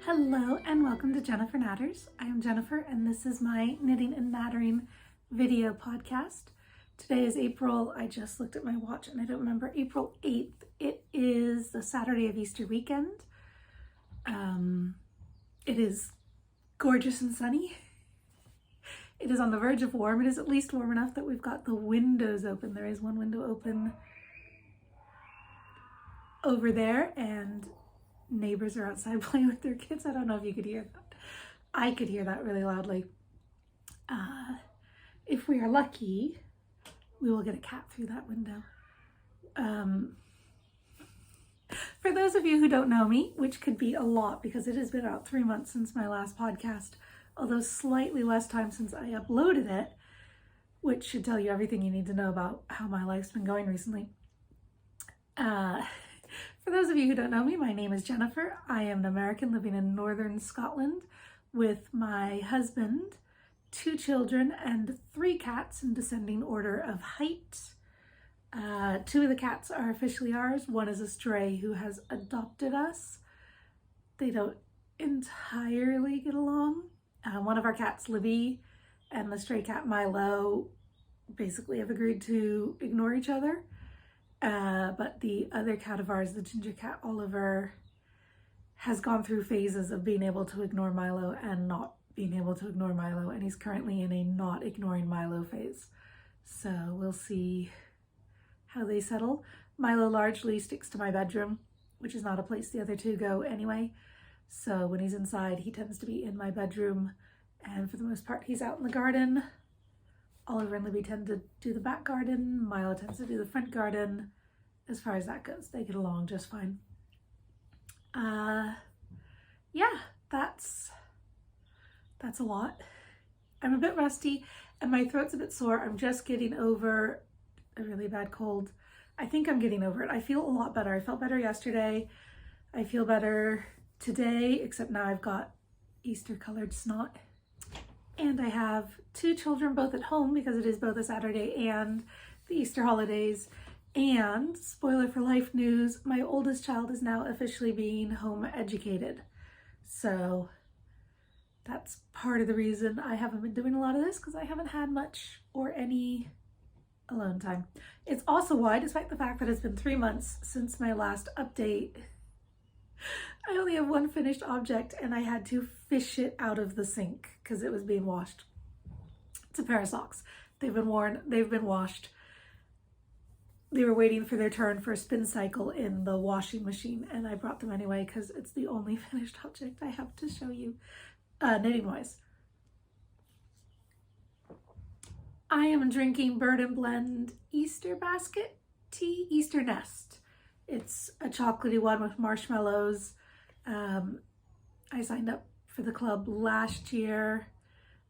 Hello and welcome to Jennifer Knatters. I am Jennifer and this is my knitting and nattering video podcast. Today is April, I just looked at my watch and I don't remember, April 8th. It is the Saturday of Easter weekend. It is gorgeous and sunny. It is on the verge of warm. It is at least warm enough that we've got the windows open. There is one window open over there and neighbors are outside playing with their kids. I don't know if you could hear that. I could hear that really loudly. If we are lucky, we will get a cat through that window. For those of you who don't know me, which could be a lot because it has been about 3 months since my last podcast, although slightly less time since I uploaded it, which should tell you everything you need to know about how my life's been going recently. For those of you who don't know me, my name is Jennifer. I am an American living in northern Scotland with my husband, 2 children, and 3 cats in descending order of height. 2 of the cats are officially ours. One is a stray who has adopted us. They don't entirely get along. One of our cats, Libby, and the stray cat, Milo, basically have agreed to ignore each other. But the other cat of ours, the ginger cat, Oliver, has gone through phases of being able to ignore Milo and not being able to ignore Milo, and he's currently in a not ignoring Milo phase. So we'll see how they settle. Milo largely sticks to my bedroom, which is not a place the other 2 go anyway. So when he's inside, he tends to be in my bedroom, and for the most part, he's out in the garden. Oliver and Libby tend to do the back garden. Milo tends to do the front garden. As far as that goes, they get along just fine. Yeah, that's a lot. I'm a bit rusty and my throat's a bit sore. I'm just getting over a really bad cold. I think I'm getting over it. I feel a lot better. I felt better yesterday. I feel better today, except now I've got Easter colored snot. And I have 2 children both at home because it is both a Saturday and the Easter holidays. And spoiler for life news, my oldest child is now officially being home educated. So that's part of the reason I haven't been doing a lot of this, because I haven't had much or any alone time. It's also why, despite the fact that it's been 3 months since my last update, I only have 1 finished object and I had to fish it out of the sink because it was being washed. It's a pair of socks. They've been worn, they've been washed. They were waiting for their turn for a spin cycle in the washing machine and I brought them anyway because it's the only finished object I have to show you knitting wise. I am drinking Bird and Blend Easter basket tea, Easter nest. It's a chocolatey one with marshmallows. I signed up for the club last year.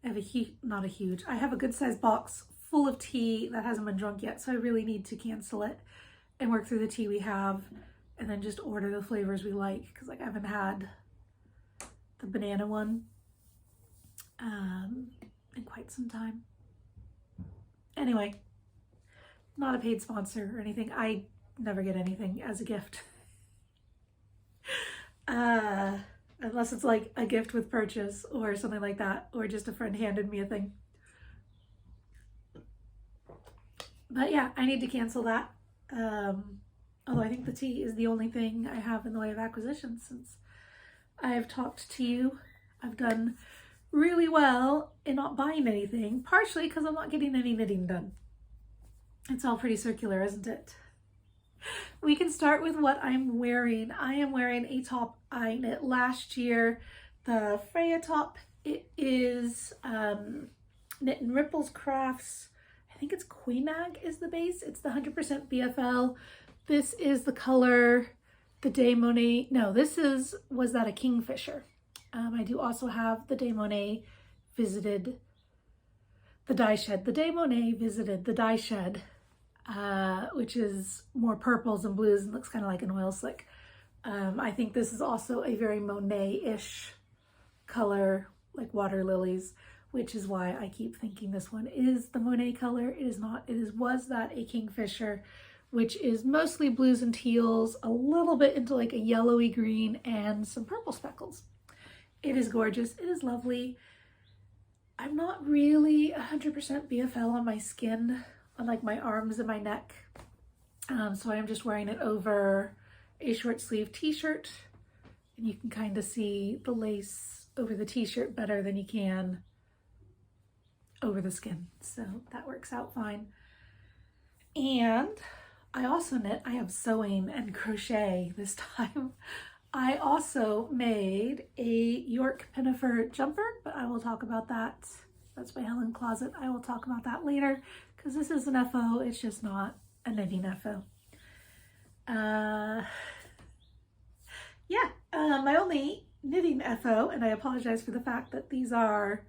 I have I have a good sized box full of tea that hasn't been drunk yet, so I really need to cancel it and work through the tea we have and then just order the flavors we like, because like I haven't had the banana one in quite some time. Anyway, not a paid sponsor or anything. I never get anything as a gift. Unless it's like a gift with purchase or something like that, or just a friend handed me a thing. But yeah, I need to cancel that. Although I think the tea is the only thing I have in the way of acquisitions since I have talked to you. I've done really well in not buying anything, partially because I'm not getting any knitting done. It's all pretty circular, isn't it? We can start with what I'm wearing. I am wearing a top I knit last year, the Freya top. It is knit in Ripples Crafts. I think it's Queenag is the base. It's the 100% BFL. This is the color, the Day Monet. No, was that a Kingfisher? I do also have the Day Monet visited the dye shed. The Day Monet visited the dye shed, which is more purples and blues and looks kind of like an oil slick. I think this is also a very Monet-ish color, like water lilies, which is why I keep thinking this one is the Monet color. It is not. Was that a Kingfisher, which is mostly blues and teals, a little bit into like a yellowy green and some purple speckles. It is gorgeous. It is lovely. I'm not really 100% BFL on my skin, on like my arms and my neck. So I am just wearing it over a short sleeve t-shirt, and you can kind of see the lace over the t-shirt better than you can over the skin. So that works out fine. And I also knit. I have sewing and crochet this time. I also made a York Pinafore jumper, but I will talk about that. That's my Helen closet. I will talk about that later because this is an FO. It's just not a knitting FO. My only knitting FO, and I apologize for the fact that these are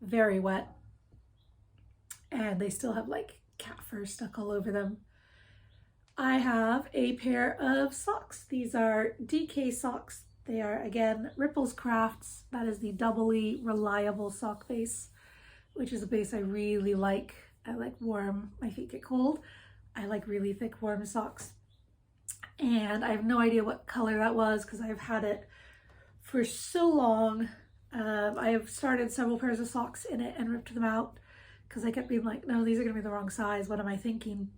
very wet and they still have like cat fur stuck all over them. I have a pair of socks. These are DK socks. They are, again, Ripples Crafts. That is the Doubly Reliable Sock base, which is a base I really like. I like warm, my feet get cold. I like really thick warm socks. And I have no idea what color that was because I've had it for so long. I have started several pairs of socks in it and ripped them out because I kept being like, no, these are gonna be the wrong size. What am I thinking?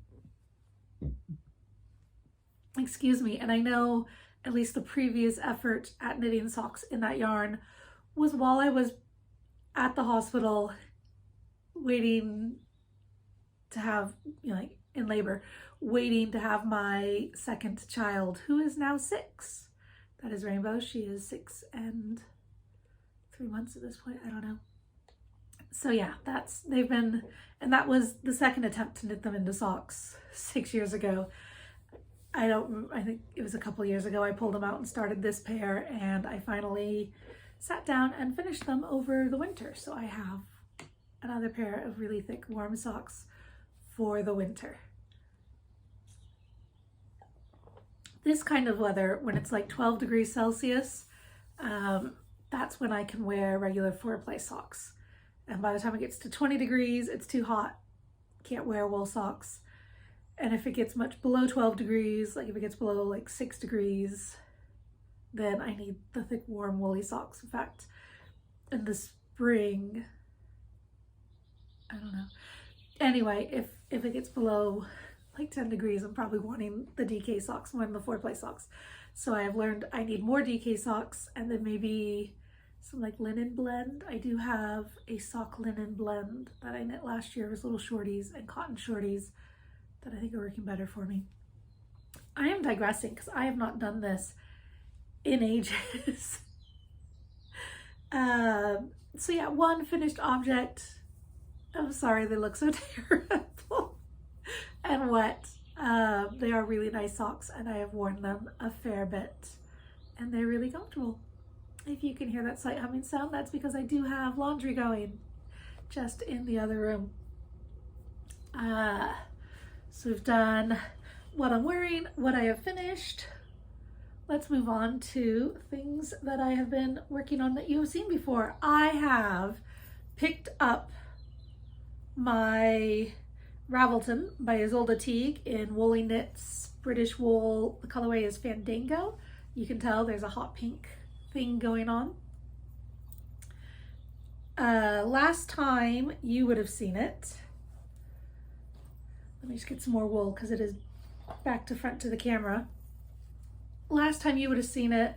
Excuse me. And I know at least the previous effort at knitting socks in that yarn was while I was at the hospital waiting to have, like in labor, waiting to have my second child, who is now 6. That is Rainbow. She is 6 and 3 months at this point. I don't know. So yeah, they've been, and that was the second attempt to knit them into socks 6 years ago. I think it was a couple years ago I pulled them out and started this pair, and I finally sat down and finished them over the winter. So I have another pair of really thick warm socks for the winter. This kind of weather, when it's like 12 degrees Celsius, that's when I can wear regular four-ply socks. And by the time it gets to 20 degrees, it's too hot. Can't wear wool socks. And if it gets much below 12 degrees, like if it gets below like 6 degrees, then I need the thick, warm, woolly socks. In fact, in the spring, I don't know. Anyway, if it gets below like 10 degrees, I'm probably wanting the DK socks more than the four-ply socks. So I have learned I need more DK socks and then maybe some like linen blend. I do have a sock linen blend that I knit last year with little shorties and cotton shorties that I think are working better for me. I am digressing because I have not done this in ages. So yeah, one finished object. I'm sorry, they look so terrible and wet. They are really nice socks and I have worn them a fair bit and they're really comfortable. If you can hear that slight humming sound, that's because I do have laundry going just in the other room. So we've done what I'm wearing, what I have finished. Let's move on to things that I have been working on that you have seen before. I have picked up my Ravelston by Ysolda Teague in Woolly Knits British wool. The colorway is Fandango. You can tell there's a hot pink thing going on. Last time you would have seen it. Let me just get some more wool because it is back to front to the camera. Last time you would have seen it,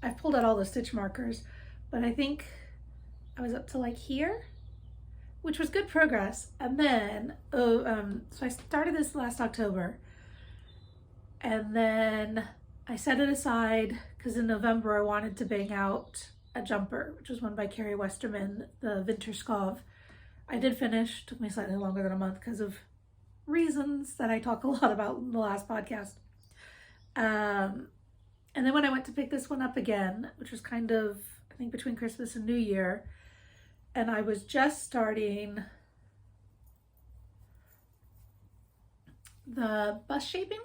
I've pulled out all the stitch markers, but I think I was up to like here, which was good progress. And then, so I started this last October and then I set it aside because in November I wanted to bang out a jumper, which was one by Carrie Westerman, the Winter Skov. I did finish, took me slightly longer than a month because of reasons that I talk a lot about in the last podcast. And then when I went to pick this one up again, which was kind of, I think between Christmas and New Year, and I was just starting the bust shaping,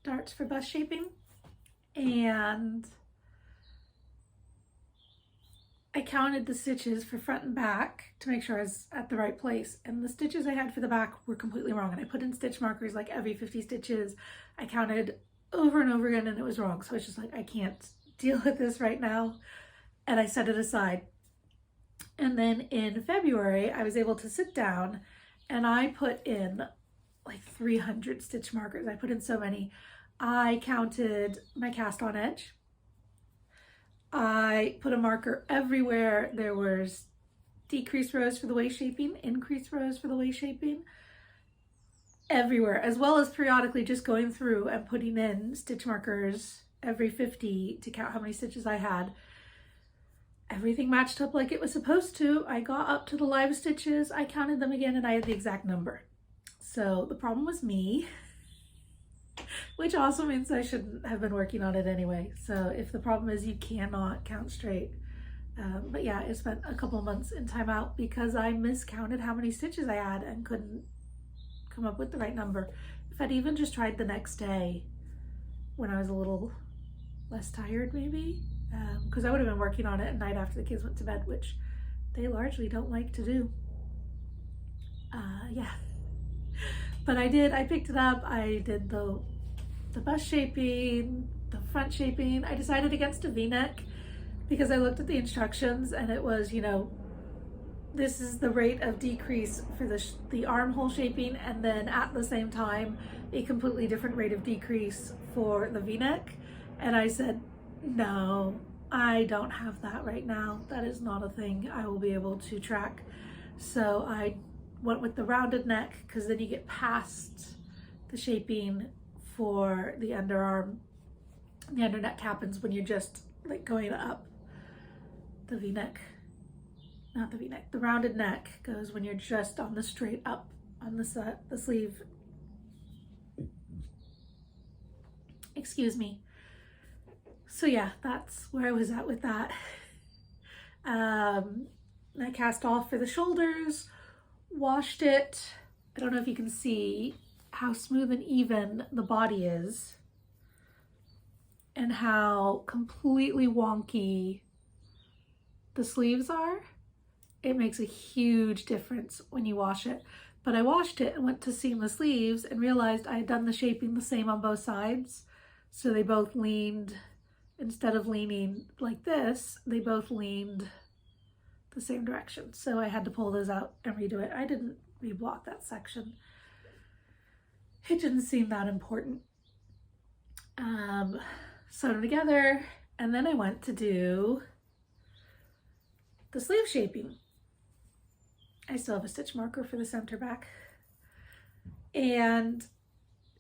darts for bust shaping, and I counted the stitches for front and back to make sure I was at the right place, and the stitches I had for the back were completely wrong, and I put in stitch markers like every 50 stitches. I counted over and over again and it was wrong, so it's just like I can't deal with this right now. And I set it aside. And then in February, I was able to sit down and I put in like 300 stitch markers. I put in so many. I counted my cast on edge. I put a marker everywhere. There was decrease rows for the waist shaping, increase rows for the waist shaping, everywhere, as well as periodically just going through and putting in stitch markers every 50 to count how many stitches I had. Everything matched up like it was supposed to. I got up to the live stitches, I counted them again, and I had the exact number. So the problem was me, which also means I shouldn't have been working on it anyway. So if the problem is you cannot count straight. But yeah, I spent a couple of months in timeout because I miscounted how many stitches I had and couldn't come up with the right number. If I'd even just tried the next day when I was a little less tired maybe, because I would have been working on it at night after the kids went to bed, which they largely don't like to do. Yeah. But I picked it up, I did the bust shaping, the front shaping. I decided against a V-neck because I looked at the instructions and it was, you know, this is the rate of decrease for the armhole shaping, and then at the same time, a completely different rate of decrease for the V-neck. And I said, no, I don't have that right now. That is not a thing I will be able to track. So I went with the rounded neck because then you get past the shaping for the underarm. The underneck happens when you're just like going up. The V-neck, not the V-neck, the rounded neck goes when you're just on the straight up on the sleeve. Excuse me. So yeah, that's where I was at with that. I cast off for the shoulders, washed it. I don't know if you can see how smooth and even the body is and how completely wonky the sleeves are. It makes a huge difference when you wash it. But I washed it and went to seam the sleeves and realized I had done the shaping the same on both sides. So they both leaned, instead of leaning like this, they both leaned the same direction. So I had to pull those out and redo it. I didn't reblock that section. It didn't seem that important. Sewed them together, and then I went to do the sleeve shaping. I still have a stitch marker for the center back. And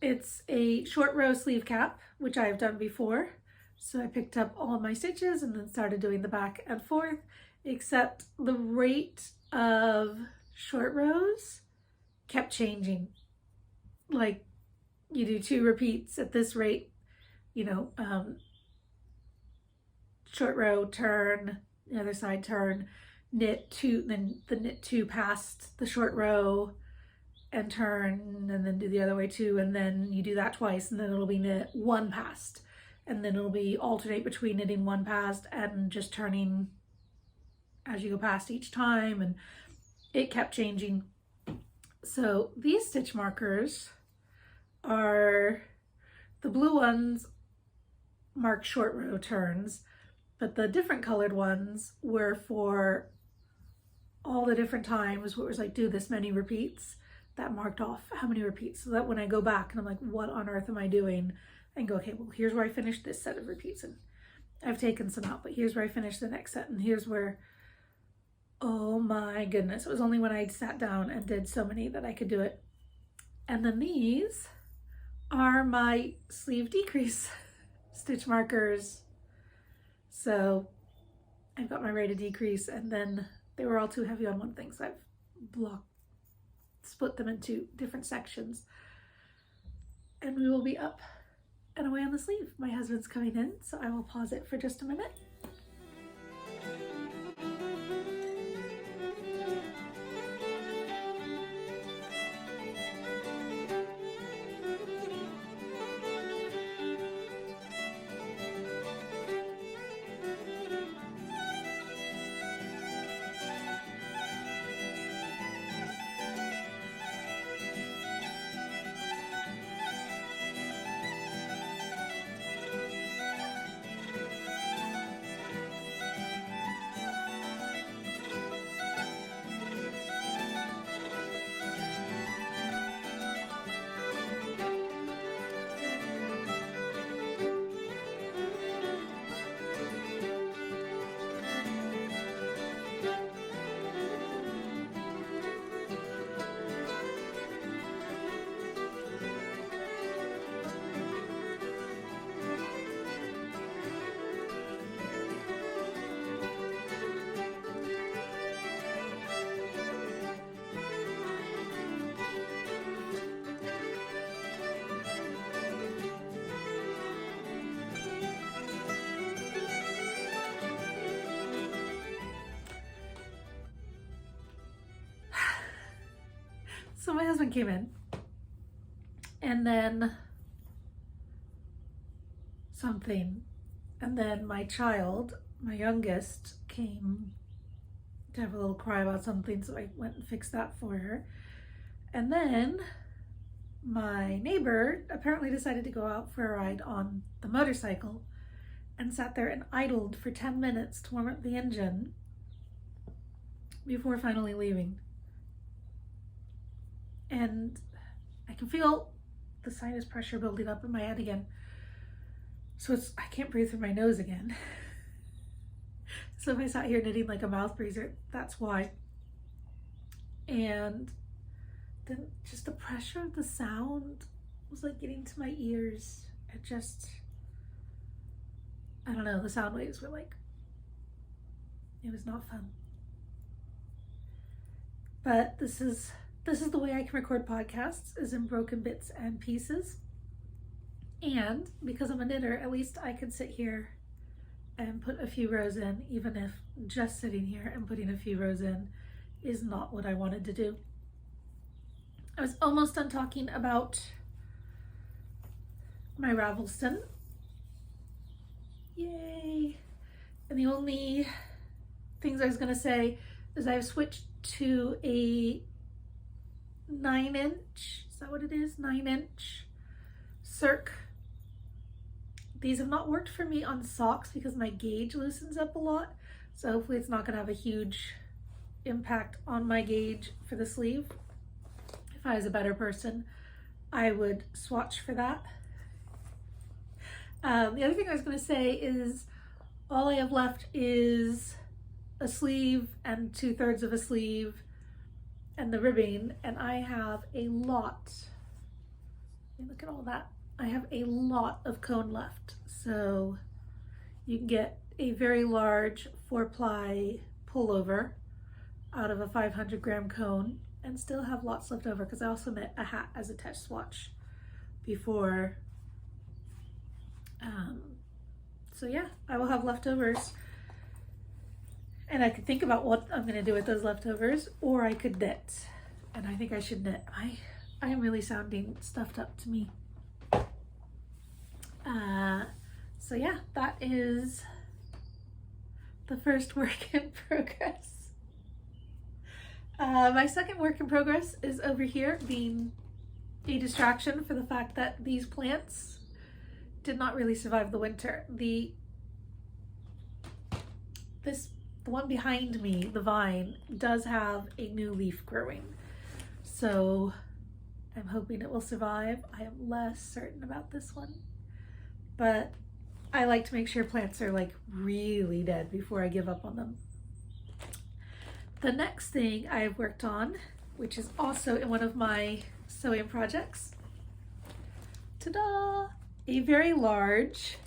it's a short row sleeve cap, which I have done before. So I picked up all of my stitches and then started doing the back and forth, except the rate of short rows kept changing. Like you do 2 repeats at this rate, you know, short row, turn, the other side turn, knit 2, then the knit 2 past the short row and turn, and then do the other way 2, and then you do that twice, and then it'll be knit 1 past, and then it'll be alternate between knitting 1 past and just turning as you go past each time, and it kept changing. So these stitch markers are, the blue ones mark short row turns, but the different colored ones were for all the different times where it was like, do this many repeats. That marked off how many repeats, so that when I go back and I'm like, what on earth am I doing? And go, okay, well, here's where I finished this set of repeats, and I've taken some out, but here's where I finished the next set, and here's where, oh my goodness, it was only when I sat down and did so many that I could do it. And then these are my sleeve decrease stitch markers. So I've got my rate of decrease, and then they were all too heavy on one thing, so I've split them into different sections, and we will be up and away on the sleeve. My husband's coming in, so I will pause it for just a minute. husband came in, and then something, and then my child, my youngest, came to have a little cry about something, so I went and fixed that for her. And then my neighbor apparently decided to go out for a ride on the motorcycle and sat there and idled for 10 minutes to warm up the engine before finally leaving. And I can feel the sinus pressure building up in my head again. So I can't breathe through my nose again. So if I sat here knitting like a mouth breather, that's why. And then just the pressure of the sound was like getting to my ears. It just, I don't know, the sound waves were like, it was not fun. But this is the way I can record podcasts, is in broken bits and pieces. And because I'm a knitter, at least I could sit here and put a few rows in, even if just sitting here and putting a few rows in is not what I wanted to do. I was almost done talking about my Ravelston. Yay! And the only things I was going to say is I've switched to a 9-inch, is that what it is? 9-inch circ. These have not worked for me on socks because my gauge loosens up a lot. So hopefully it's not going to have a huge impact on my gauge for the sleeve. If I was a better person, I would swatch for that. The other thing I was going to say is all I have left is a sleeve and 2/3 of a sleeve and the ribbing, and I have a lot. Look at all that. I have a lot of cone left, so you can get a very large 4-ply pullover out of a 500-gram cone and still have lots left over, because I also knit a hat as a test swatch before. So yeah, I will have leftovers, and I could think about what I'm going to do with those leftovers, or I could knit, and I think I should knit. I am really sounding stuffed up to me. So yeah, that is the first work in progress. My second work in progress is over here, being a distraction for the fact that these plants did not really survive the winter. The one behind me, the vine, does have a new leaf growing, so I'm hoping it will survive. I am less certain about this one, but I like to make sure plants are like really dead before I give up on them. The next thing I've worked on, which is also in one of my sewing projects, ta-da! A very large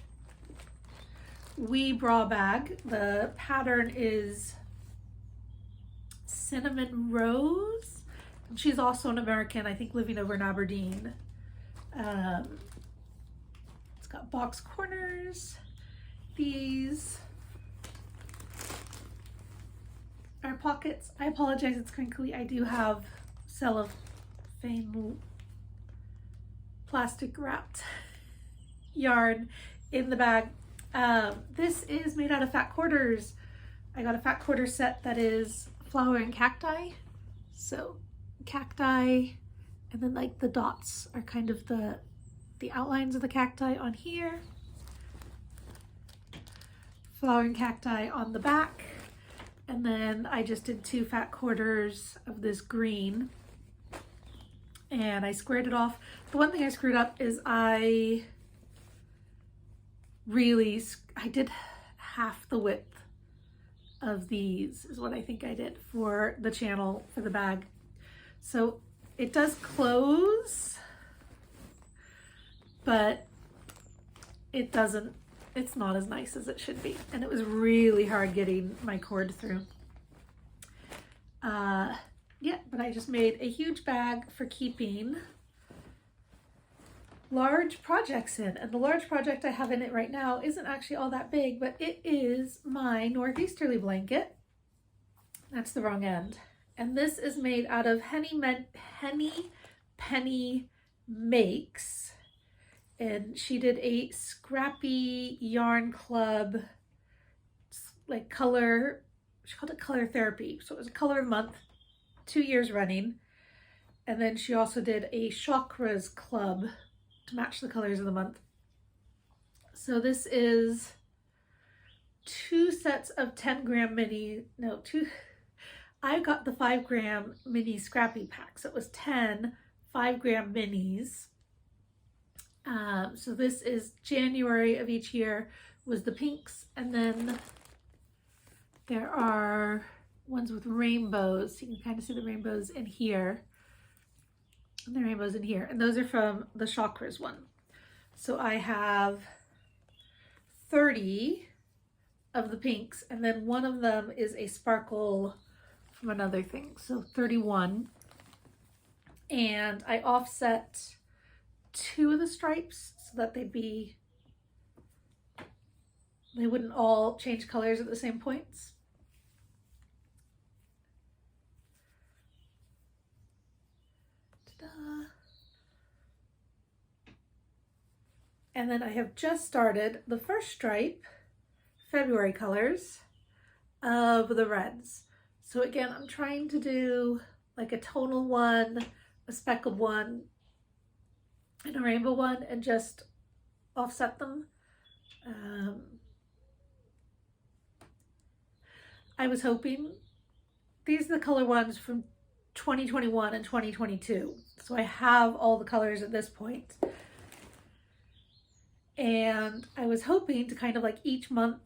Braw Bag. The pattern is Cinnamon Rose. And she's also an American, I think living over in Aberdeen. It's got box corners. These are pockets. I apologize, it's crinkly. I do have cellophane plastic wrapped yarn in the bag. This is made out of fat quarters. I got a fat quarter set that is flowering cacti. So cacti, and then like the dots are kind of the outlines of the cacti on here. Flowering cacti on the back. And then I just did 2 fat quarters of this green, and I squared it off. The one thing I screwed up is I did half the width of these, is what I think I did for the channel for the bag. So it does close, but it's not as nice as it should be. And it was really hard getting my cord through. Yeah, but I just made a huge bag for keeping large projects in. And the large project I have in it right now isn't actually all that big, but it is my NorthEasterly blanket. That's the wrong end. And this is made out of Henny Penny Makes. And she did a scrappy yarn club, like color, she called it color therapy. So it was a color of the month, 2 years running. And then she also did a chakras club to match the colors of the month. So this is 2 sets of 10-gram mini, no, I got the 5-gram mini scrappy pack. So it was 10 5-gram minis. So this is January of each year was the pinks, and then there are ones with rainbows. You can kind of see the rainbows in here, and the rainbows in here, and those are from the chakras one. So I have 30 of the pinks, and then one of them is a sparkle from another thing, so 31. And I offset 2 of the stripes so that they wouldn't all change colors at the same points. Ta-da. And then I have just started the first stripe, February colors, of the reds. So again, I'm trying to do like a tonal one, a speckled one, and a rainbow one, and just offset them. I was hoping, these are the color ones from 2021 and 2022. So I have all the colors at this point. And I was hoping to kind of like each month,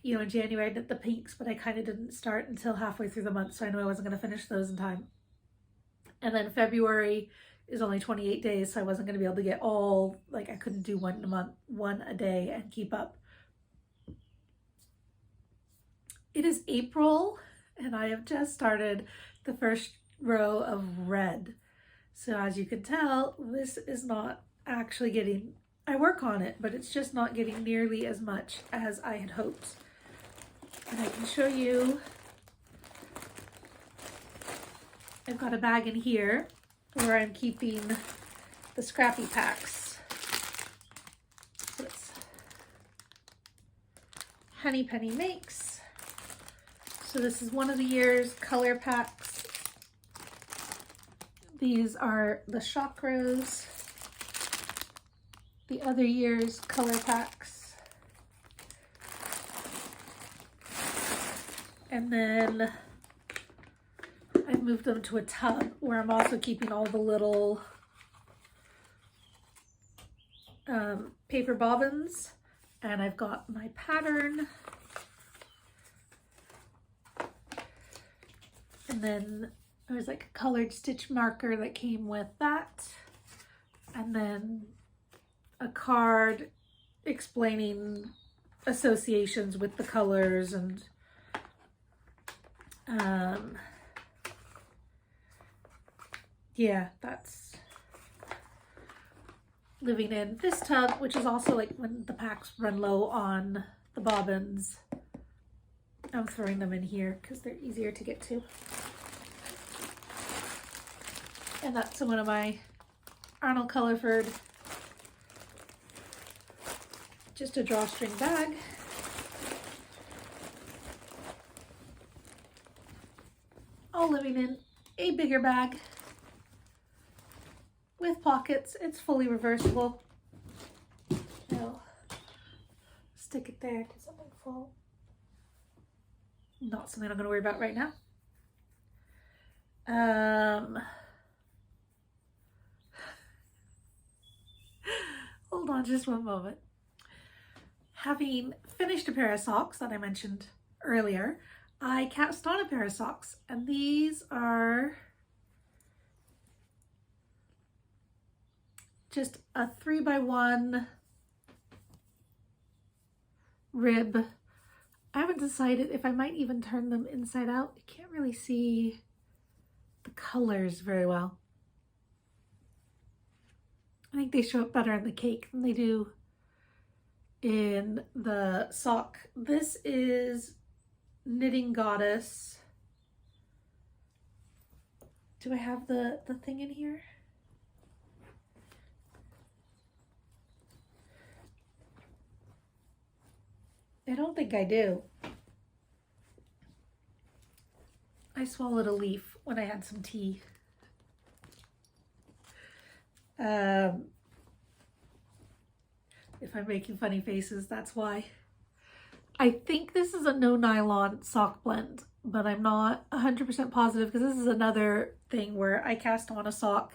you know, in January I did the pinks, but I kind of didn't start until halfway through the month. So I knew I wasn't going to finish those in time. And then February is only 28 days, so I wasn't going to be able to get all, like I couldn't do one a month, one a day and keep up. It is April and I have just started the first row of red. So as you can tell, this is not actually getting, I work on it, but it's just not getting nearly as much as I had hoped. And I can show you, I've got a bag in here where I'm keeping the scrappy packs. It's Henny Penny Makes. So this is one of the year's color packs. These are the chakras, the other year's color packs. And then I've moved them to a tub where I'm also keeping all the little paper bobbins, and I've got my pattern, and then there's like a colored stitch marker that came with that, and then a card explaining associations with the colors, and yeah, that's living in this tub, which is also like when the packs run low on the bobbins, I'm throwing them in here because they're easier to get to. And that's one of my Arnold Colorford, just a drawstring bag. All living in a bigger bag with pockets. It's fully reversible. I'll stick it there to something full. Not something I'm going to worry about right now. Hold on just one moment. Having finished a pair of socks that I mentioned earlier, I cast on a pair of socks, and these are just a 3x1 rib. I haven't decided if I might even turn them inside out. You can't really see the colors very well. I think they show up better in the cake than they do in the sock. This is Knitting Goddess Do I have the thing in here? I don't think I do. I swallowed a leaf when I had some tea. If I'm making funny faces, that's why. I think this is a no nylon sock blend, but I'm not 100% positive because this is another thing where I cast on a sock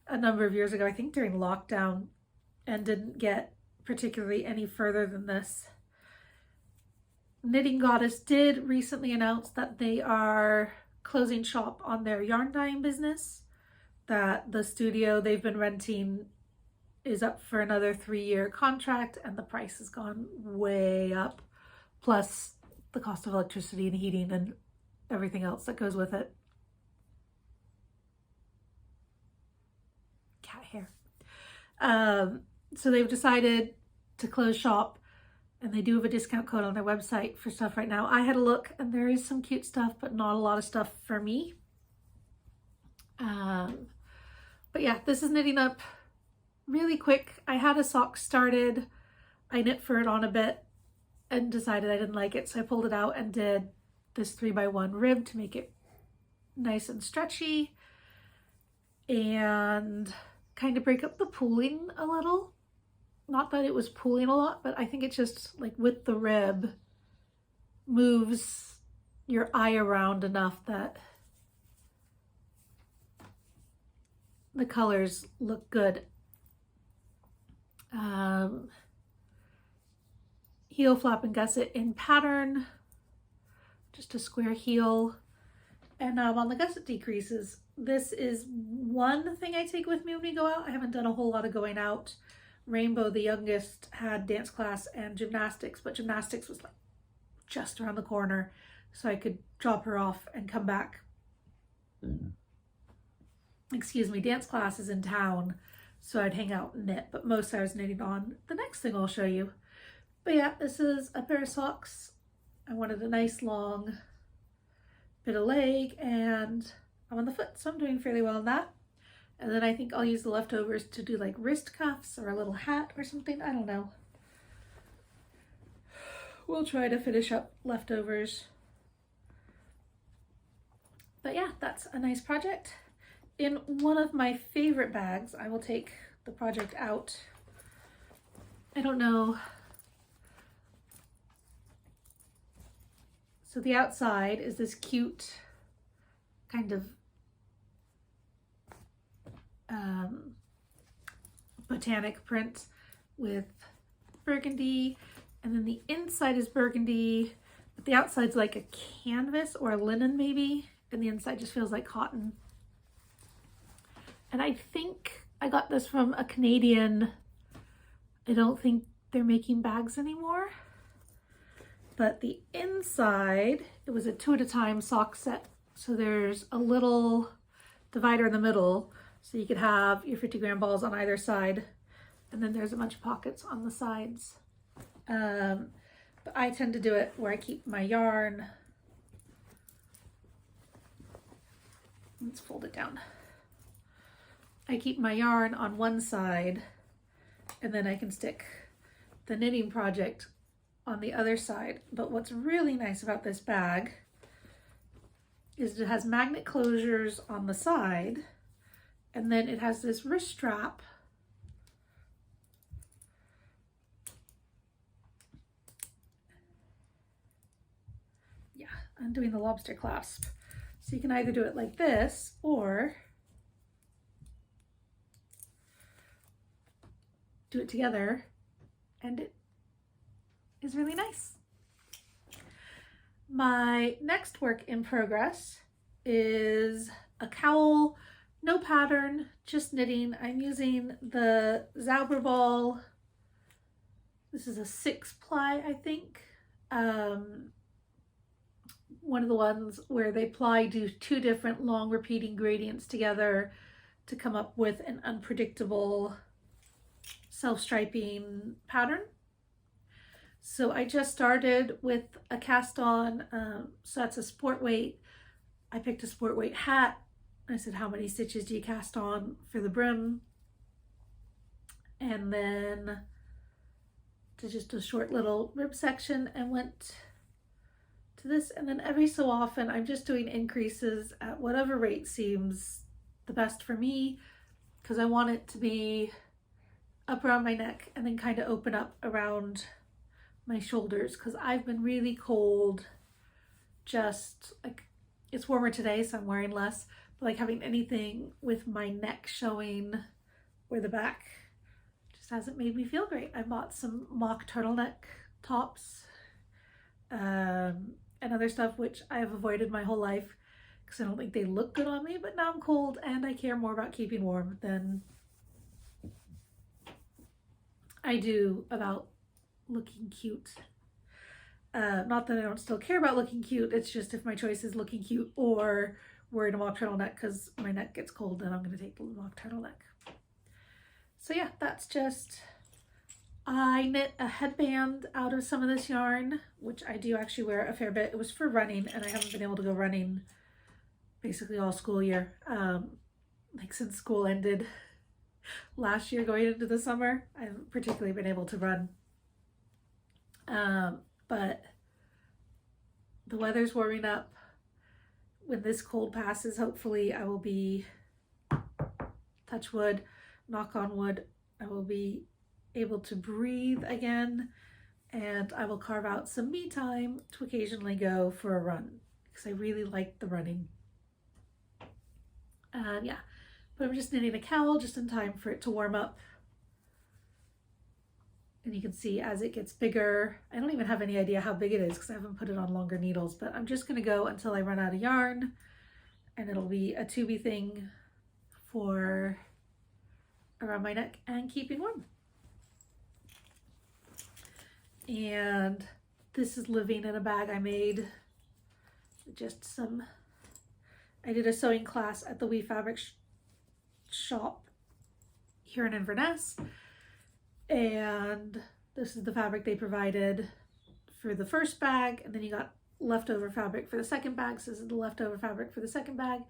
a number of years ago, I think during lockdown, and didn't get particularly any further than this. Knitting Goddess did recently announce that they are closing shop on their yarn dyeing business, that the studio they've been renting is up for another 3-year contract and the price has gone way up, plus the cost of electricity and heating and everything else that goes with it. Cat hair. So they've decided to close shop, and they do have a discount code on their website for stuff right now. I had a look and there is some cute stuff, but not a lot of stuff for me. But yeah, this is knitting up really quick. I had a sock started, I knit for it on a bit and decided I didn't like it, so I pulled it out and did this 3x1 rib to make it nice and stretchy and kind of break up the pooling a little. Not that it was pooling a lot, but I think it's just like with the rib moves your eye around enough that the colors look good. Heel flap and gusset in pattern, just a square heel, and on the gusset decreases. This is one thing I take with me when we go out. I haven't done a whole lot of going out. Rainbow, the youngest, had dance class and gymnastics, but gymnastics was like just around the corner, so I could drop her off and come back. Excuse me, dance class is in town, so I'd hang out and knit, but most I was knitting on the next thing I'll show you. But yeah, this is a pair of socks. I wanted a nice long bit of leg, and I'm on the foot, so I'm doing fairly well on that. And then I think I'll use the leftovers to do like wrist cuffs or a little hat or something. I don't know. We'll try to finish up leftovers. But yeah, that's a nice project. In one of my favorite bags, I will take the project out. I don't know. So the outside is this cute kind of botanic print with burgundy, and then the inside is burgundy, but the outside's like a canvas or a linen maybe, and the inside just feels like cotton. And I think I got this from a Canadian, I don't think they're making bags anymore, but the inside, it was a 2 at a time sock set, so there's a little divider in the middle, so you could have your 50-gram balls on either side, and then there's a bunch of pockets on the sides. But I tend to do it where I keep my yarn. Let's fold it down. I keep my yarn on one side, and then I can stick the knitting project on the other side. But what's really nice about this bag is it has magnet closures on the side, and then it has this wrist strap I'm doing the lobster clasp. So you can either do it like this or do it together, and it is really nice. My next work in progress is a cowl, no pattern, just knitting. I'm using the Zauberball. This is a 6-ply, I think. One of the ones where they do 2 different long repeating gradients together to come up with an unpredictable self-striping pattern. So I just started with a cast on, so that's a sport weight. I picked a sport weight hat I said, how many stitches do you cast on for the brim? And then to just a short little rib section, and went to this. And then every so often I'm just doing increases at whatever rate seems the best for me, because I want it to be up around my neck and then kind of open up around my shoulders, because I've been really cold. Just like, it's warmer today so I'm wearing less, but like having anything with my neck showing or the back just hasn't made me feel great. I bought some mock turtleneck tops and other stuff which I have avoided my whole life because I don't think they look good on me, but now I'm cold and I care more about keeping warm than I do about looking cute. Not that I don't still care about looking cute, it's just if my choice is looking cute or wearing a mock turtleneck because my neck gets cold, then I'm going to take the mock turtleneck. So yeah, that's just, I knit a headband out of some of this yarn, which I do actually wear a fair bit. It was for running, and I haven't been able to go running basically all school year, like since school ended last year going into the summer. I haven't particularly been able to run. But the weather's warming up. When this cold passes, hopefully I will be, touch wood, knock on wood, I will be able to breathe again, and I will carve out some me time to occasionally go for a run because I really like the running. Yeah, but I'm just knitting a cowl just in time for it to warm up. And you can see as it gets bigger, I don't even have any idea how big it is because I haven't put it on longer needles, but I'm just going to go until I run out of yarn, and it'll be a tubey thing for around my neck and keeping warm. And this is living in a bag I made. Just some, I did a sewing class at the We Fabric shop here in Inverness. And this is the fabric they provided for the first bag, and then you got leftover fabric for the second bag. So this is the leftover fabric for the second bag.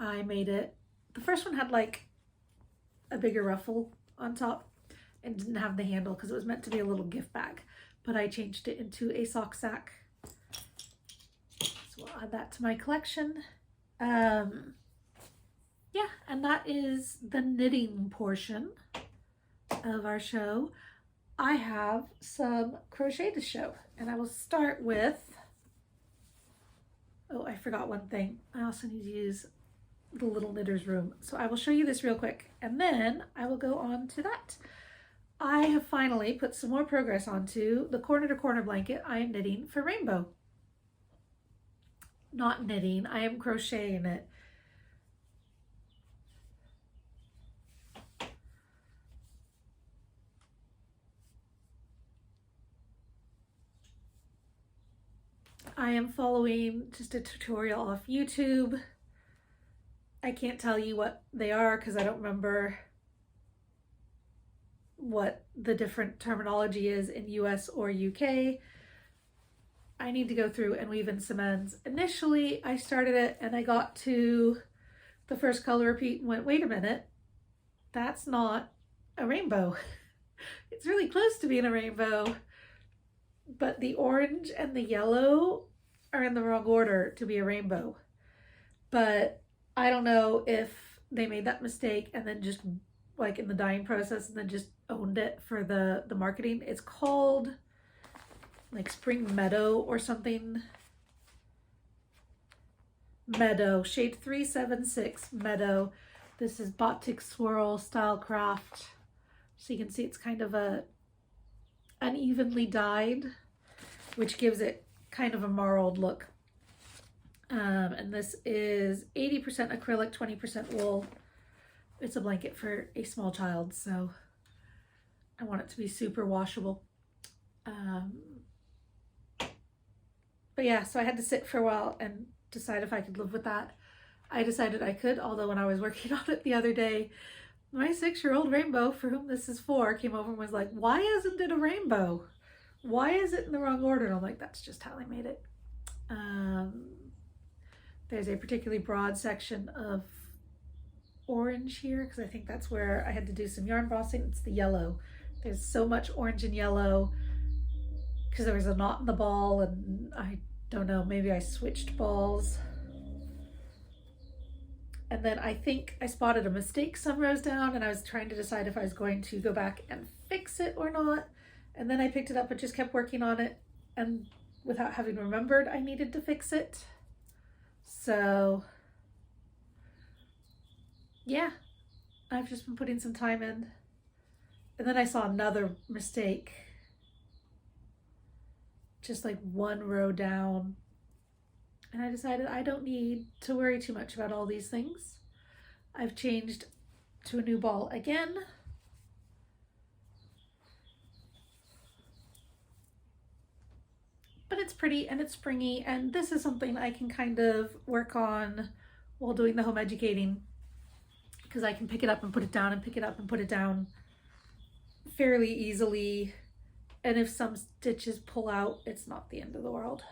I made it. The first one had like a bigger ruffle on top and didn't have the handle because it was meant to be a little gift bag, but I changed it into a sock sack. So I'll add that to my collection. Yeah, and that is the knitting portion of our show. I have some crochet to show, and I will start with, oh, I forgot one thing. I also need to use the little knitter's room. So I will show you this real quick, and then I will go on to that. I have finally put some more progress onto the corner to corner blanket I am knitting for Rainbow. Not knitting, I am crocheting it. I am following just a tutorial off YouTube. I can't tell you what they are because I don't remember what the different terminology is in US or UK. I need to go through and weave in some ends. Initially, I started it and I got to the first color repeat and went, wait a minute, that's not a rainbow. It's really close to being a rainbow, but the orange and the yellow are in the wrong order to be a rainbow. But I don't know if they made that mistake and then just like in the dyeing process and then just owned it for the marketing. It's called like Spring Meadow or something. Meadow, shade 376 Meadow. This is Batik Swirl Style Craft. So you can see it's kind of a unevenly dyed, which gives it kind of a marled look. And this is 80% acrylic, 20% wool. It's a blanket for a small child, so I want it to be super washable. But yeah, so I had to sit for a while and decide if I could live with that. I decided I could, although when I was working on it the other day, my 6-year-old Rainbow, for whom this is for, came over and was like, why isn't it a rainbow? Why is it in the wrong order? And I'm like, that's just how they made it. There's a particularly broad section of orange here because I think that's where I had to do some yarn bossing. It's the yellow. There's so much orange and yellow because there was a knot in the ball, and I don't know, maybe I switched balls. And then I think I spotted a mistake some rows down, and I was trying to decide if I was going to go back and fix it or not. And then I picked it up and just kept working on it, and without having remembered I needed to fix it. So yeah, I've just been putting some time in. And then I saw another mistake, just like one row down. And I decided I don't need to worry too much about all these things. I've changed to a new ball again. But it's pretty and it's springy, and this is something I can kind of work on while doing the home educating, because I can pick it up and put it down and pick it up and put it down fairly easily. And if some stitches pull out, it's not the end of the world.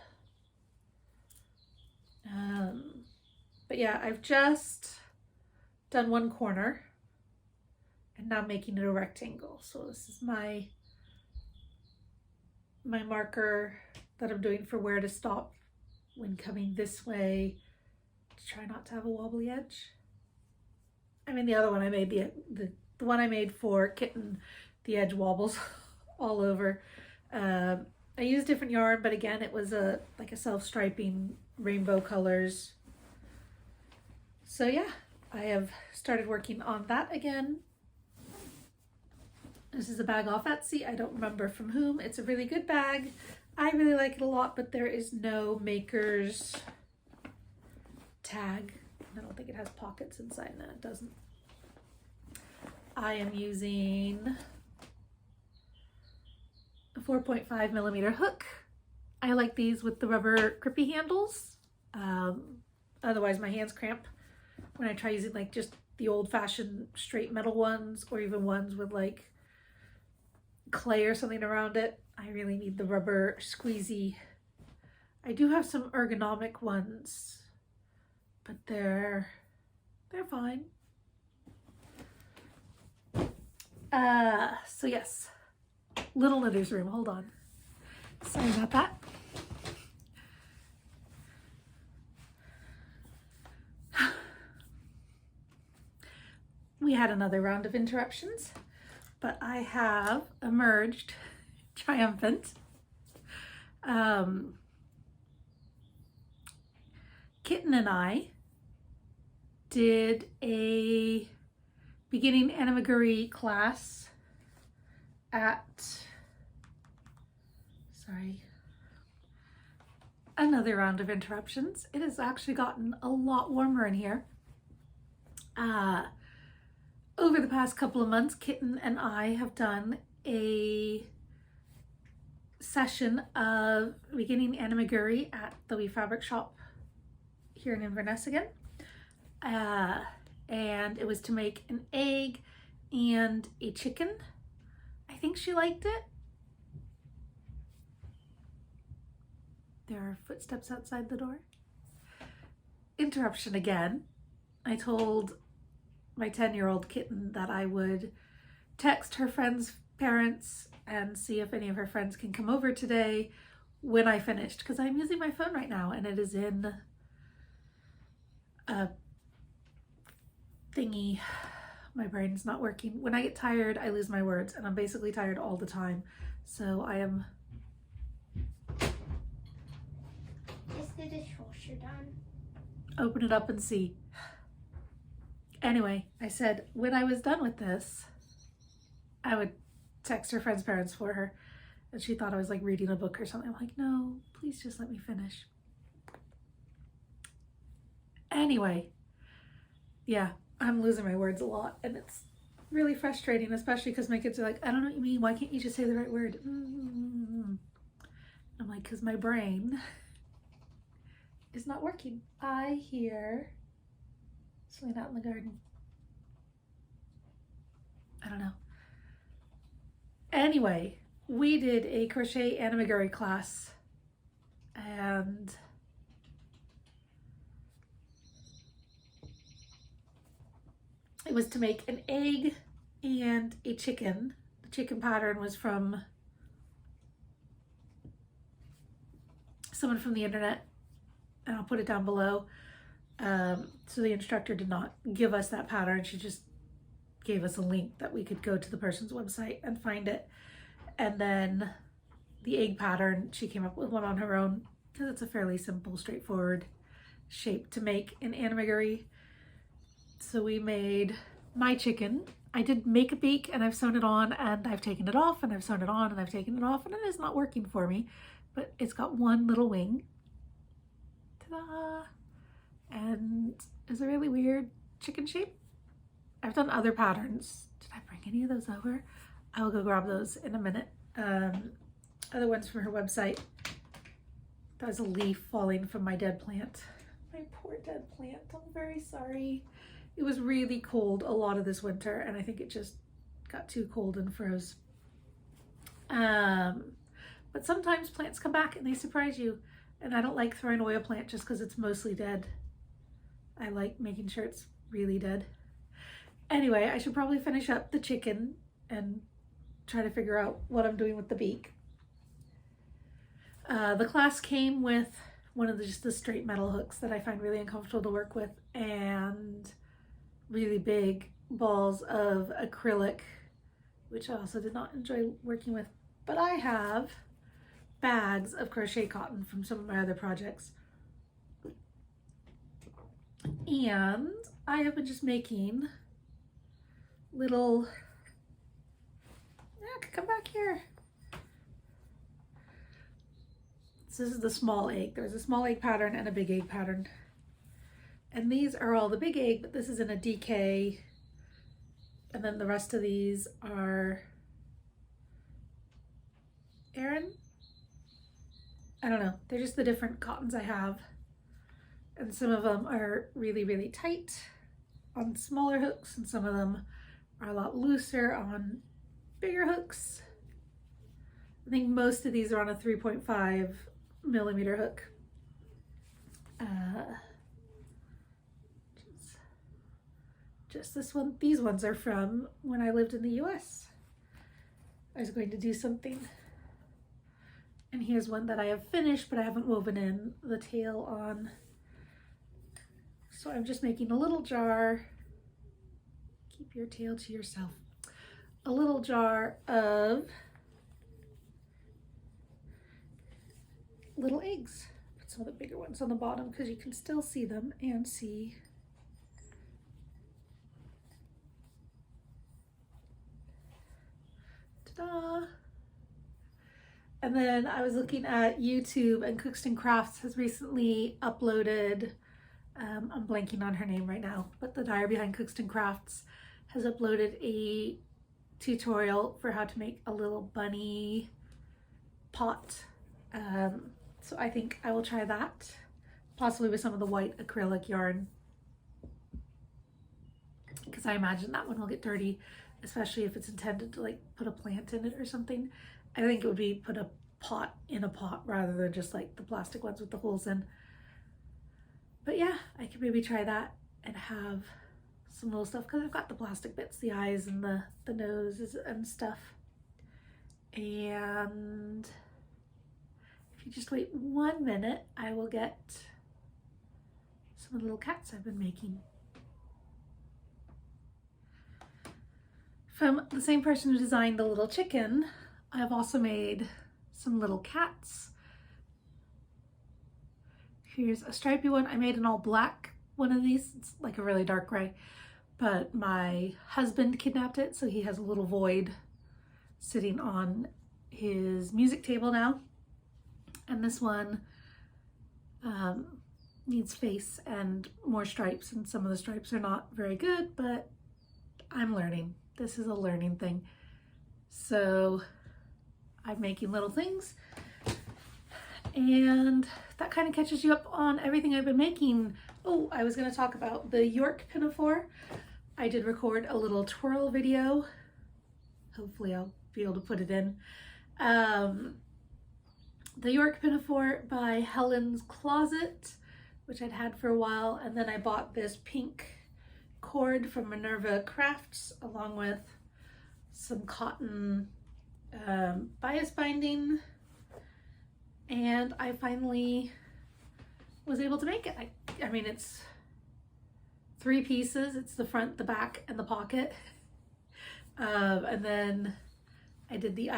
But yeah, I've just done one corner and now making it a rectangle. So this is my marker that I'm doing for where to stop when coming this way to try not to have a wobbly edge. I mean, the other one I made, the one I made for Kitten, the edge wobbles all over. I used different yarn, but again, it was like a self-striping rainbow colors. So yeah, I have started working on that again. This is a bag off Etsy. I don't remember from whom. It's a really good bag. I really like it a lot, but there is no maker's tag. I don't think it has pockets inside. No, it doesn't. I am using a 4.5 millimeter hook. I like these with the rubber grippy handles. Otherwise my hands cramp when I try using like just the old-fashioned straight metal ones, or even ones with like clay or something around it. I really need the rubber squeezy. I do have some ergonomic ones, but they're fine. So yes, little knitter's room. Hold on. Sorry about that. We had another round of interruptions, but I have emerged triumphant. Kitten and I did a beginning animaguerie class at, another round of interruptions. It has actually gotten a lot warmer in here. Over the past couple of months, Kitten and I have done a session of beginning animaguerie at the Wee Fabric Shop here in Inverness again. And it was to make an egg and a chicken. I think she liked it. There are footsteps outside the door. Interruption again. I told my 10-year-old Kitten that I would text her friends' parents and see if any of her friends can come over today when I finished, because I'm using my phone right now and it is in a thingy. My brain's not working. When I get tired, I lose my words, and I'm basically tired all the time. So I am... Is the dishwasher done? Open it up and see. Anyway, I said when I was done with this, I would text her friend's parents for her, and she thought I was like reading a book or something. I'm like, no, please just let me finish. Anyway, yeah, I'm losing my words a lot, and it's really frustrating, especially because my kids are like, I don't know what you mean. Why can't you just say the right word? I'm like, because my brain is not working. I hear something out in the garden. I don't know. Anyway, we did a crochet animaguerie class, and It was to make an egg and a chicken. The chicken pattern was from someone from the internet, and I'll put it down below. So the instructor did not give us that pattern. She just gave us a link that we could go to the person's website and find it. And then the egg pattern, she came up with one on her own because it's a fairly simple, straightforward shape to make in animagiri. So we made my chicken. I did make a beak, and I've sewn it on, and I've taken it off, and I've sewn it on, and I've taken it off, and it is not working for me, but it's got one little wing. Ta-da! And it's a really weird chicken shape. I've done other patterns. Did I bring any of those over? I will go grab those in a minute. Other ones from her website. That was a leaf falling from my dead plant. My poor dead plant. I'm very sorry. It was really cold a lot of this winter, and I think it just got too cold and froze. But sometimes plants come back and they surprise you, and I don't like throwing away a plant just because it's mostly dead. I like making sure it's really dead. Anyway, I should probably finish up the chicken and try to figure out what I'm doing with the beak. The class came with one of just the straight metal hooks that I find really uncomfortable to work with, and really big balls of acrylic, which I also did not enjoy working with. But I have bags of crochet cotton from some of my other projects. And I have been just making little, come back here. So this is the small egg. There's a small egg pattern and a big egg pattern. And these are all the big egg, but this is in a DK. And then the rest of these are Aran. I don't know. They're just the different cottons I have. And some of them are really, really tight on smaller hooks, and some of them are a lot looser on bigger hooks. I think most of these are on a 3.5 millimeter hook. Just this one. These ones are from when I lived in the US. I was going to do something. And here's one that I have finished, but I haven't woven in the tail on. So I'm just making a little jar. Keep your tail to yourself. A little jar of little eggs. Put some of the bigger ones on the bottom because you can still see them and see. Ta-da! And then I was looking at YouTube, and Kristen Crafts has recently uploaded, I'm blanking on her name right now, but the dyer behind Kristen Crafts has uploaded a tutorial for how to make a little bunny pot. So I think I will try that, possibly with some of the white acrylic yarn, because I imagine that one will get dirty, especially if it's intended to like put a plant in it or something. I think it would be put a pot in a pot rather than just like the plastic ones with the holes in. But yeah, I could maybe try that and have some little stuff, because I've got the plastic bits, the eyes and the noses and stuff. And if you just wait 1 minute, I will get some of the little cats I've been making. From the same person who designed the little chicken, I've also made some little cats. Here's a stripy one. I made an all black one of these. It's like a really dark gray, but my husband kidnapped it, so he has a little void sitting on his music table now. And this one needs face and more stripes, and some of the stripes are not very good, but I'm learning. This is a learning thing. So I'm making little things, and that kind of catches you up on everything I've been making. Oh, I was going to talk about the York Pinafore. I did record a little twirl video. Hopefully I'll be able to put it in. The York Pinafore by Helen's Closet, which I'd had for a while, and then I bought this pink cord from Minerva Crafts, along with some cotton bias binding, and I finally was able to make it. I mean, it's 3 pieces. It's the front, the back, and the pocket. And then I did the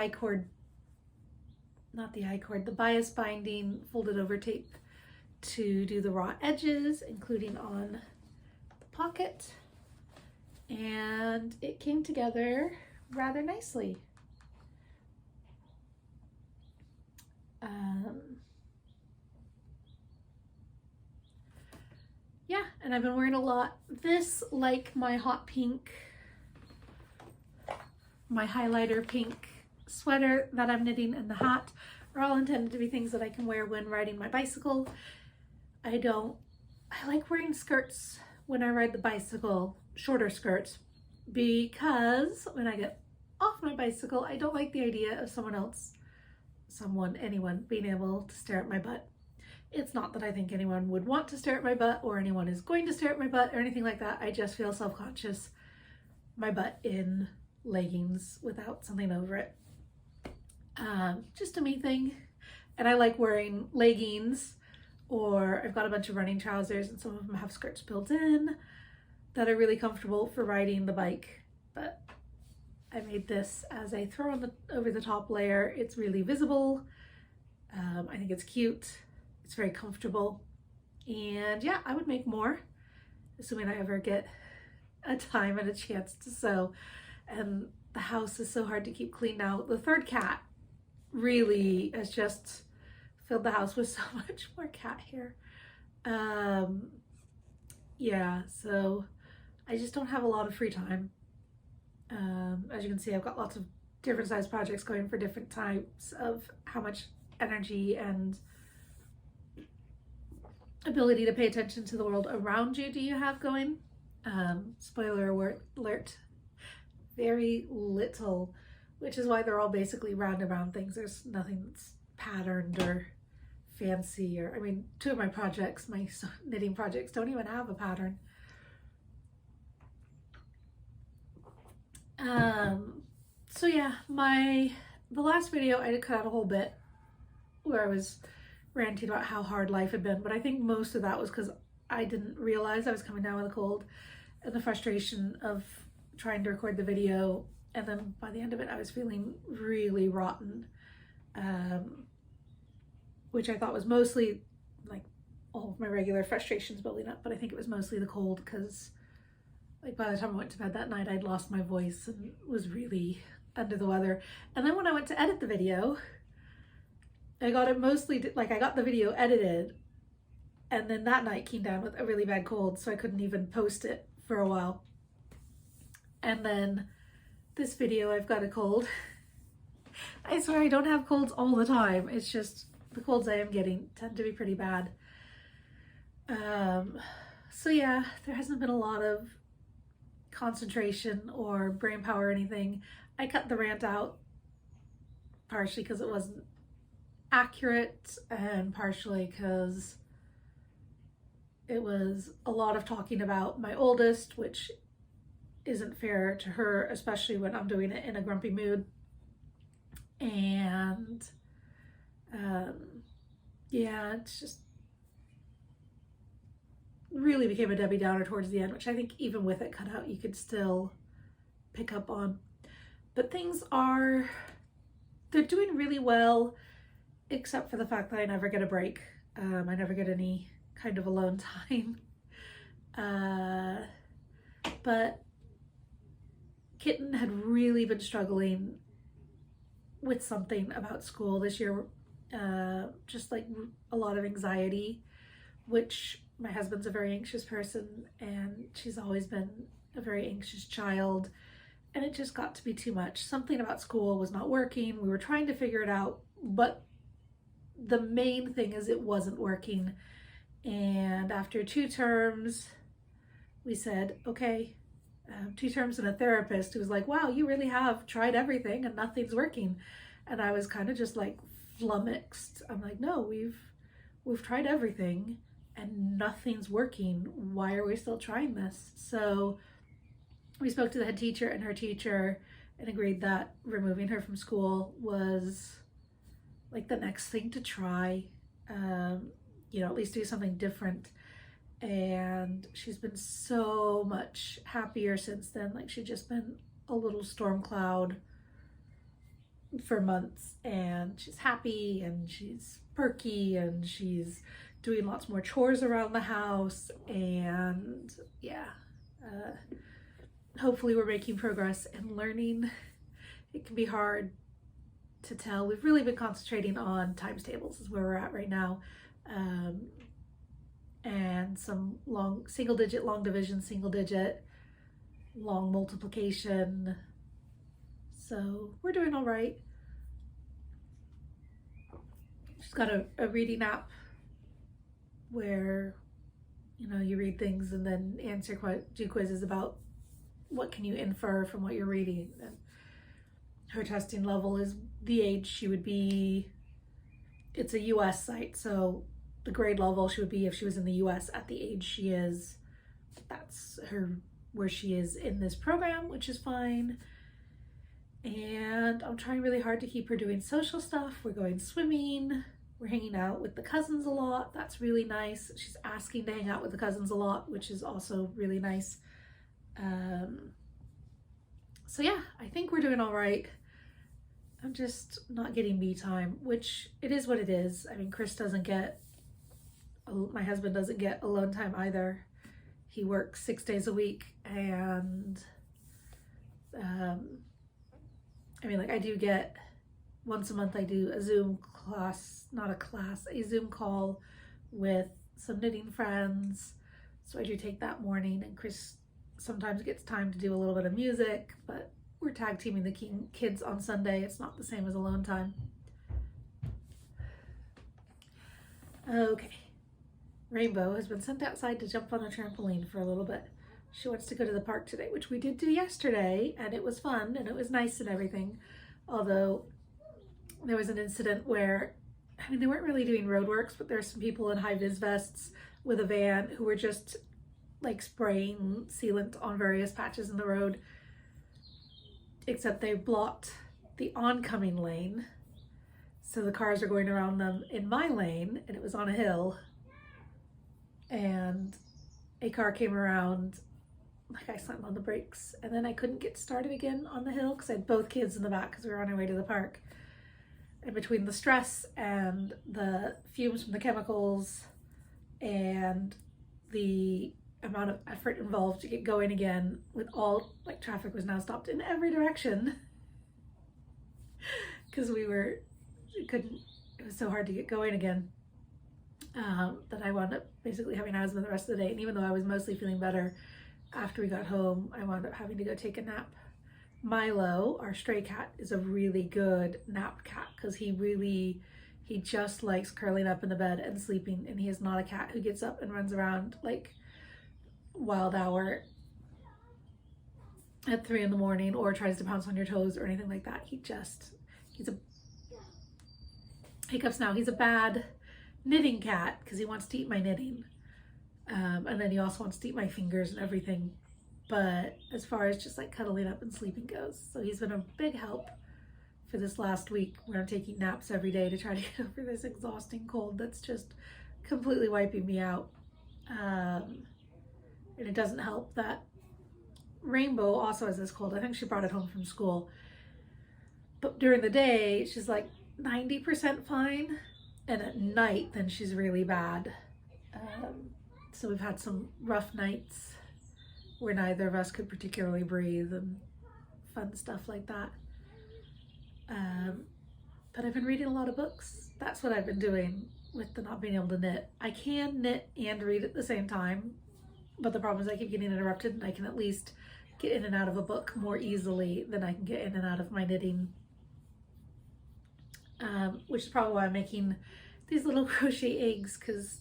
the bias binding, folded over tape to do the raw edges, including on the pocket. And it came together rather nicely. Yeah, and I've been wearing a lot. This, like my hot pink, my highlighter pink sweater that I'm knitting, and the hat are all intended to be things that I can wear when riding my bicycle. I like wearing skirts when I ride the bicycle, shorter skirts, because when I get off my bicycle, I don't like the idea of anyone being able to stare at my butt. It's not that I think anyone would want to stare at my butt or anyone is going to stare at my butt or anything like that. I just feel self-conscious, my butt in leggings without something over it. Just a me thing. And I like wearing leggings, or I've got a bunch of running trousers and some of them have skirts built in that are really comfortable for riding the bike. But I made this as a throw on the over the top layer. It's really visible. I think it's cute. It's very comfortable. And yeah, I would make more, assuming I ever get a time and a chance to sew. And the house is so hard to keep clean now. The third cat really has just filled the house with so much more cat hair. Yeah, so I just don't have a lot of free time. As you can see, I've got lots of different size projects going for different types of how much energy and ability to pay attention to the world around you do you have going. Spoiler alert, very little, which is why they're all basically round things. There's nothing that's patterned or fancy, or I mean, 2 of my projects, my knitting projects, don't even have a pattern. So yeah, the last video I did cut out a whole bit where I was ranting about how hard life had been, but I think most of that was because I didn't realize I was coming down with a cold and the frustration of trying to record the video, and then by the end of it I was feeling really rotten, which I thought was mostly like all of my regular frustrations building up, but I think it was mostly the cold, because like by the time I went to bed that night I'd lost my voice and was really under the weather. And then when I went to edit the video, I got it mostly, like I got the video edited, and then that night came down with a really bad cold, so I couldn't even post it for a while. And then this video, I've got a cold. I swear I don't have colds all the time. It's just the colds I am getting tend to be pretty bad. So yeah, there hasn't been a lot of concentration or brain power or anything. I cut the rant out partially because it wasn't accurate, and partially because it was a lot of talking about my oldest, which isn't fair to her, especially when I'm doing it in a grumpy mood. And yeah, it's just really became a Debbie Downer towards the end, which I think even with it cut out you could still pick up on. But they're doing really well, except for the fact that I never get a break. I never get any kind of alone time. But Kitten had really been struggling with something about school this year, just like a lot of anxiety, which my husband's a very anxious person and she's always been a very anxious child, and it just got to be too much. Something about school was not working. We were trying to figure it out, but the main thing is it wasn't working. And after 2 terms, we said, okay, 2 terms and a therapist who was like, wow, you really have tried everything and nothing's working. And I was kind of just like flummoxed. I'm like, no, we've tried everything and nothing's working. Why are we still trying this? So we spoke to the head teacher and her teacher and agreed that removing her from school was like the next thing to try. At least do something different. And she's been so much happier since then. Like, she'd just been a little storm cloud for months, and she's happy and she's perky and she's doing lots more chores around the house. And hopefully we're making and learning. It can be hard to tell. We've really been concentrating on times tables is where we're at right now, and some long single digit, long division, single digit, long multiplication. So we're doing all right. She's got a reading app where you read things and then do quizzes about what can you infer from what you're reading. And her testing level is the age she would be. It's a US site, so the grade level she would be if she was in the US at the age she is. That's where she is in this program, which is fine. And I'm trying really hard to keep her doing social stuff. We're going swimming. We're hanging out with the cousins a lot. That's really nice. She's asking to hang out with the cousins a lot, which is also really nice. So yeah, I think we're doing all right. I'm just not getting me time, which it is what it is. I mean, my husband doesn't get alone time either. He works 6 days a week, and I do get once a month. I do a Zoom class, a Zoom call with some knitting friends. So I do take that morning, and Chris sometimes gets time to do a little bit of music, but we're tag teaming the kids on Sunday. It's not the same as alone time. Okay. Rainbow has been sent outside to jump on a trampoline for a little bit. She wants to go to the park today, which we did do yesterday, and it was fun and it was nice and everything. Although there was an incident where, they weren't really doing roadworks, but there were some people in high-vis vests with a van who were just like spraying sealant on various patches in the road, except they blocked the oncoming lane. So the cars are going around them in my lane, and it was on a hill. And a car came around, I slammed on the brakes, and then I couldn't get started again on the hill because I had both kids in the back because we were on our way to the park. And between the stress and the fumes from the chemicals and the amount of effort involved to get going again, with all traffic was now stopped in every direction because it was so hard to get going again, that I wound up basically having asthma the rest of the day. And even though I was mostly feeling better after we got home, I wound up having to go take a nap. Milo, our stray cat, is a really good nap cat because he just likes curling up in the bed and sleeping, and he is not a cat who gets up and runs around like wild hour at 3 a.m. or tries to pounce on your toes or anything like that. Hiccups now. He's a bad knitting cat because he wants to eat my knitting. And then he also wants to eat my fingers and everything. But as far as just cuddling up and sleeping goes, so he's been a big help for this last week where I'm taking naps every day to try to get over this exhausting cold that's just completely wiping me out. And it doesn't help that Rainbow also has this cold. I think she brought it home from school. But during the day, she's 90% fine. And at night, then she's really bad. So we've had some rough nights where neither of us could particularly breathe and fun stuff like that. But I've been reading a lot of books. That's what I've been doing with the not being able to knit. I can knit and read at the same time, but the problem is I keep getting interrupted, and I can at least get in and out of a book more easily than I can get in and out of my knitting. Which is probably why I'm making these little crochet eggs, because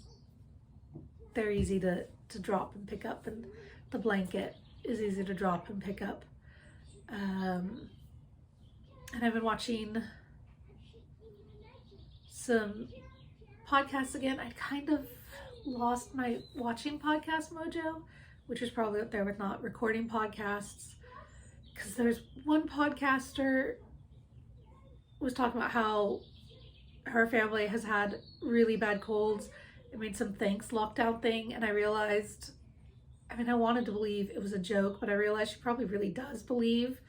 they're easy to drop and pick up, and the blanket is easy to drop and pick up. And I've been watching some podcasts again. I kind of lost my watching podcast mojo, which is probably up there with not recording podcasts. Because there's one podcaster was talking about how her family has had really bad colds. It made some thanks lockdown thing, and I realized, I mean, I wanted to believe it was a joke, but I realized she probably really does believe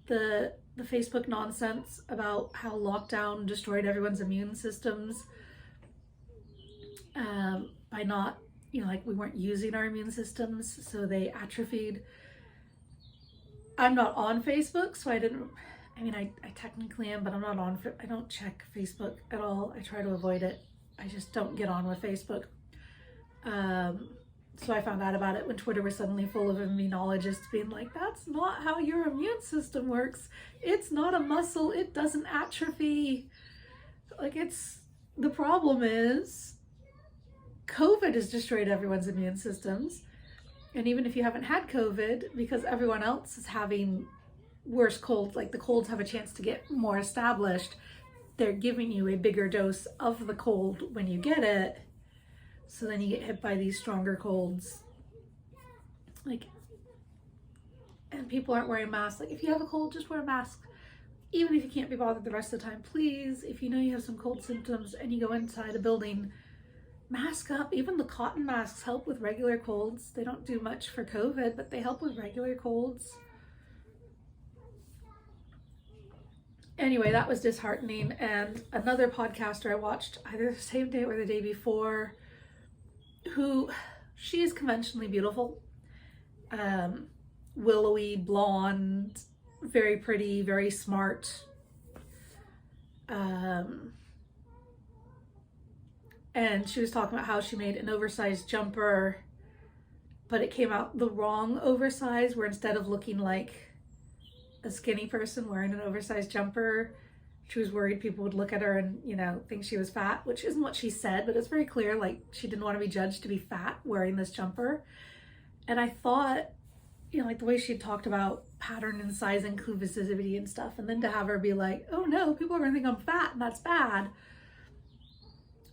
the Facebook nonsense about how lockdown destroyed everyone's immune systems by not, you know, like we weren't using our immune systems, so they atrophied. I'm not on Facebook, so I technically am, but I'm not on, I don't check Facebook at all. I try to avoid it. I just don't get on with Facebook. So I found out about it when Twitter was suddenly full of immunologists being like, that's not how your immune system works. It's not a muscle. It doesn't atrophy. Like, the problem is COVID has destroyed everyone's immune systems. And even if you haven't had COVID, because everyone else is having worse colds, like the colds have a chance to get more established, they're giving you a bigger dose of the cold when you get it. So then you get hit by these stronger colds. Like, and people aren't wearing masks. Like, if you have a cold, just wear a mask. Even if you can't be bothered the rest of the time, please, if you know you have some cold symptoms and you go inside a building, mask up. Even the cotton masks help with regular colds. They don't do much for COVID, but they help with regular colds. Anyway, that was disheartening. And another podcaster I watched either the same day or the day before, she is conventionally beautiful, willowy, blonde, very pretty, very smart, and she was talking about how she made an oversized jumper, but it came out the wrong oversize, where instead of looking like a skinny person wearing an oversized jumper, she was worried people would look at her and, you know, think she was fat, which isn't what she said, but it's very clear, like, she didn't want to be judged to be fat wearing this jumper. And I thought, you know, like the way she talked about pattern and size inclusivity and stuff, and then to have her be like, oh no, people are gonna think I'm fat and that's bad.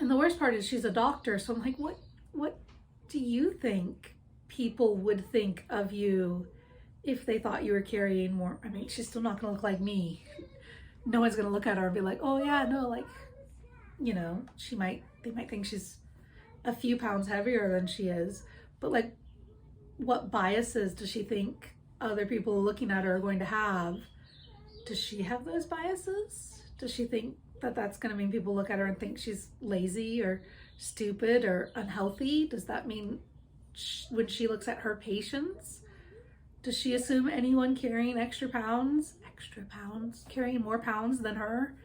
And the worst part is she's a doctor, so I'm like, what do you think people would think of you if they thought you were carrying more? I mean, she's still not gonna look like me. No one's gonna look at her and be like, oh yeah, no, like, you know, they might think she's a few pounds heavier than she is, but like, what biases does she think other people looking at her are going to have? Does she have those biases? Does she think that that's gonna mean people look at her and think she's lazy or stupid or unhealthy? Does that mean when she looks at her patients, does she assume anyone carrying carrying more pounds than her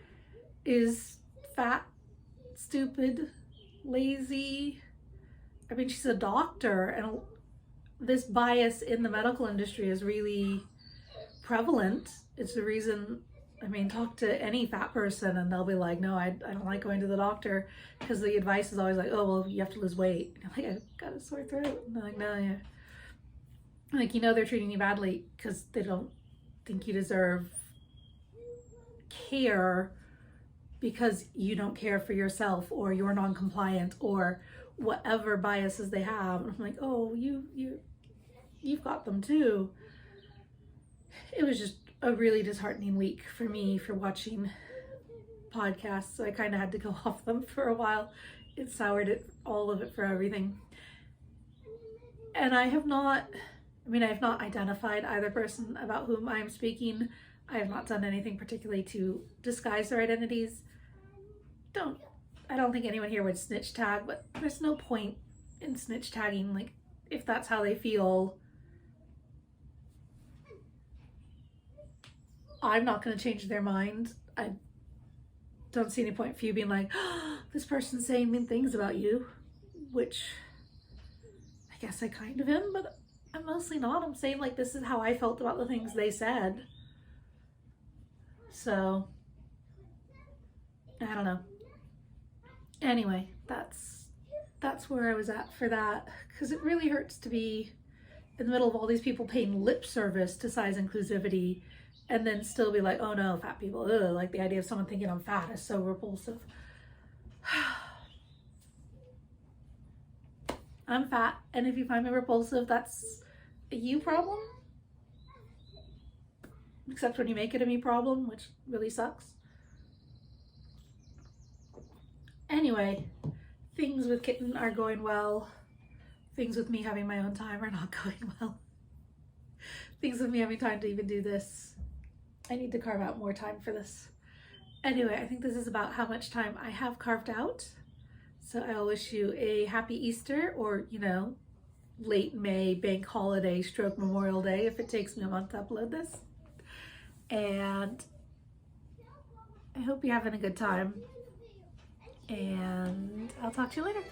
is fat, stupid, lazy? I mean, she's a doctor, and this bias in the medical industry is really prevalent. It's the reason, I mean, talk to any fat person and they'll be like, no, I don't like going to the doctor, because the advice is always like, oh, well, you have to lose weight. And I'm like, I've got a sore throat. And they're like, no, yeah. Like, you know, they're treating you badly because they don't think you deserve care because you don't care for yourself, or you're non-compliant, or whatever biases they have. And I'm like, oh, you've got them too. It was just a really disheartening week for me for watching podcasts, so I kind of had to go off them for a while. It soured all of it for everything. And I have not identified either person about whom I'm speaking. I have not done anything particularly to disguise their identities. I don't think anyone here would snitch tag, but there's no point in snitch tagging. Like, if that's how they feel, I'm not going to change their mind. I don't see any point for you being like, oh, this person's saying mean things about you, which I guess I kind of am, but I'm mostly not. I'm saying, like, this is how I felt about the things they said. So, I don't know. Anyway, that's where I was at for that, because it really hurts to be in the middle of all these people paying lip service to size inclusivity and then still be like, oh no, fat people, ugh. Like, the idea of someone thinking I'm fat is so repulsive. I'm fat, and if you find me repulsive, that's a you problem. Except when you make it a me problem, which really sucks. Anyway, things with Kitten are going well. Things with me having my own time are not going well. Things with me having time to even do this. I need to carve out more time for this. Anyway, I think this is about how much time I have carved out. So I will wish you a happy Easter, or, you know, late May bank holiday stroke Memorial Day if it takes me a month to upload this. And I hope you're having a good time. And I'll talk to you later.